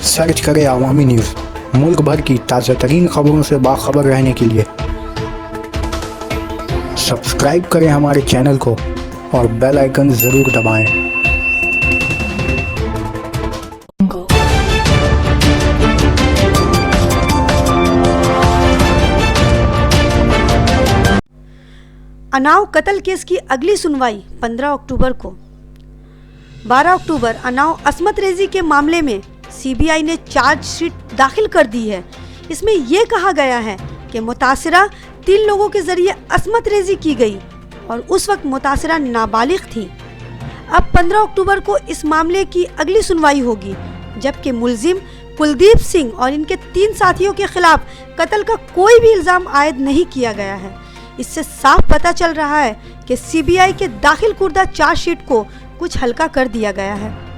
Search करें अवामी news. मुल्क भर की ताज़ा तरीन खबरों से बाखबर रहने के लिए सब्सक्राइब करें हमारे चैनल को और बेल आइकन ज़रूर दबाएं। अन्नाव कत्ल केस की अगली सुनवाई 15 अक्टूबर को। 12 अक्टूबर अन्नाव असमत रेजी के मामले में सीबीआई ने चार्जशीट दाखिल कर दी है। इसमें यह कहा गया है कि मुतासिरा 3 लोगों के जरिए असमत रेजी की गई और उस वक्त मुतासिरा नाबालिग थी। अब 15 अक्टूबर को इस मामले की अगली सुनवाई होगी, जबकि मुलजिम कुलदीप सिंह और इनके 3 साथियों के खिलाफ कत्ल का कोई भी इल्ज़ाम आयद नहीं किया गया है। इससे साफ पता चल रहा है कि सीबीआई के दाखिल कुर्दा चार्जशीट को कुछ हल्का कर दिया गया है।